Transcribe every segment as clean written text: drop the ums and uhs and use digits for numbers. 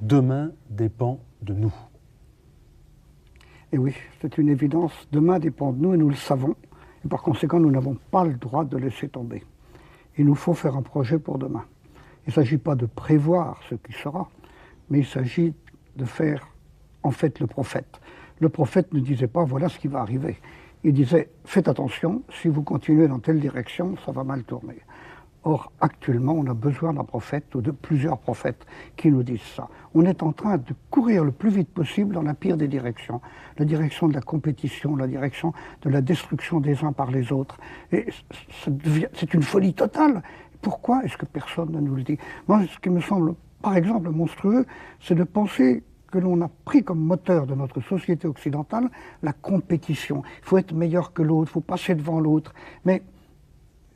Demain dépend de nous. Et oui, c'est une évidence. Demain dépend de nous et nous le savons. Et par conséquent, nous n'avons pas le droit de laisser tomber. Il nous faut faire un projet pour demain. Il ne s'agit pas de prévoir ce qui sera, mais il s'agit de faire, en fait, le prophète. Le prophète ne disait pas, voilà ce qui va arriver. Il disait, faites attention, si vous continuez dans telle direction, ça va mal tourner. Or, actuellement, on a besoin d'un prophète ou de plusieurs prophètes qui nous disent ça. On est en train de courir le plus vite possible dans la pire des directions. La direction de la compétition, la direction de la destruction des uns par les autres. Et c'est une folie totale. Pourquoi est-ce que personne ne nous le dit? Moi, ce qui me semble, par exemple, monstrueux, c'est de penser que l'on a pris comme moteur de notre société occidentale la compétition. Il faut être meilleur que l'autre, il faut passer devant l'autre. Mais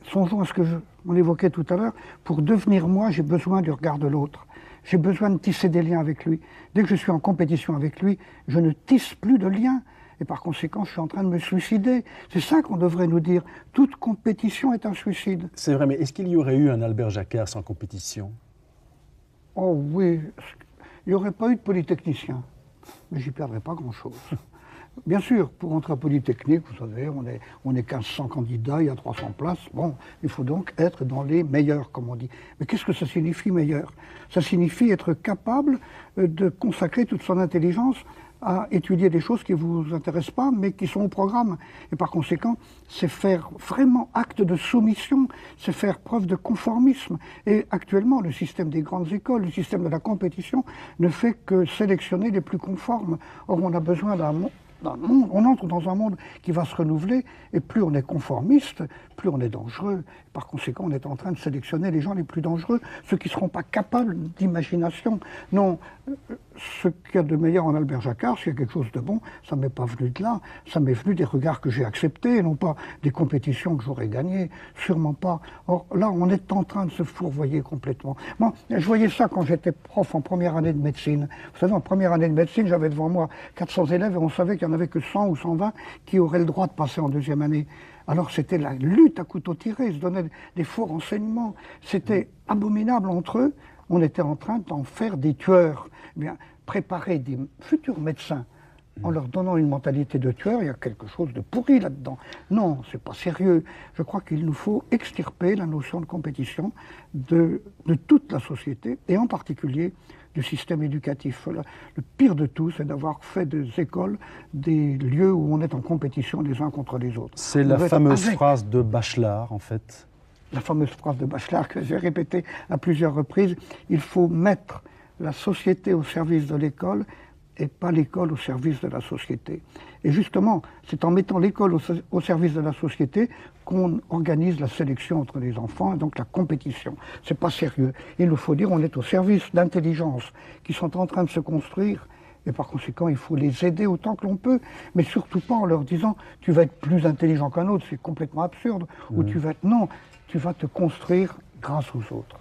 songeons à ce que on évoquait tout à l'heure, pour devenir moi, j'ai besoin du regard de l'autre. J'ai besoin de tisser des liens avec lui. Dès que je suis en compétition avec lui, je ne tisse plus de liens. Et par conséquent, je suis en train de me suicider. C'est ça qu'on devrait nous dire. Toute compétition est un suicide. C'est vrai, mais est-ce qu'il y aurait eu un Albert Jacquard sans compétition? Oh oui, il n'y aurait pas eu de polytechnicien. Mais j'y perdrais pas grand-chose. Bien sûr, pour entrer à Polytechnique, vous savez, on est 1500 candidats, il y a 300 places. Bon, il faut donc être dans les meilleurs, comme on dit. Mais qu'est-ce que ça signifie, meilleur? Ça signifie être capable de consacrer toute son intelligence à étudier des choses qui ne vous intéressent pas, mais qui sont au programme. Et par conséquent, c'est faire vraiment acte de soumission, c'est faire preuve de conformisme. Et actuellement, le système des grandes écoles, le système de la compétition, ne fait que sélectionner les plus conformes. Or, on a besoin d'un monde, on entre dans un monde qui va se renouveler, et plus on est conformiste, plus on est dangereux. Par conséquent, on est en train de sélectionner les gens les plus dangereux, ceux qui ne seront pas capables d'imagination. Non, ce qu'il y a de meilleur en Albert Jacquard, s'il y a quelque chose de bon, ça ne m'est pas venu de là, ça m'est venu des regards que j'ai acceptés, et non pas des compétitions que j'aurais gagnées, sûrement pas. Or là, on est en train de se fourvoyer complètement. Moi, je voyais ça quand j'étais prof en première année de médecine. Vous savez, en première année de médecine, j'avais devant moi 400 élèves, et on savait qu'il n'y en avait que 100 ou 120 qui auraient le droit de passer en deuxième année. Alors c'était la lutte à couteau tiré, ils se donnaient des faux renseignements. C'était abominable entre eux. On était en train d'en faire des tueurs. Eh bien, préparer des futurs médecins en leur donnant une mentalité de tueur, il y a quelque chose de pourri là-dedans. Non, c'est pas sérieux. Je crois qu'il nous faut extirper la notion de compétition de toute la société, et en particulier du système éducatif. Le pire de tout, c'est d'avoir fait des écoles des lieux où on est en compétition les uns contre les autres. C'est la fameuse phrase de Bachelard, en fait. La fameuse phrase de Bachelard que j'ai répétée à plusieurs reprises. Il faut mettre la société au service de l'école et pas l'école au service de la société. Et justement, c'est en mettant l'école au service de la société qu'on organise la sélection entre les enfants, et donc la compétition. C'est pas sérieux. Il nous faut dire on est au service d'intelligences qui sont en train de se construire, et par conséquent, il faut les aider autant que l'on peut, mais surtout pas en leur disant tu vas être plus intelligent qu'un autre, c'est complètement absurde, ou tu vas être non, tu vas te construire grâce aux autres.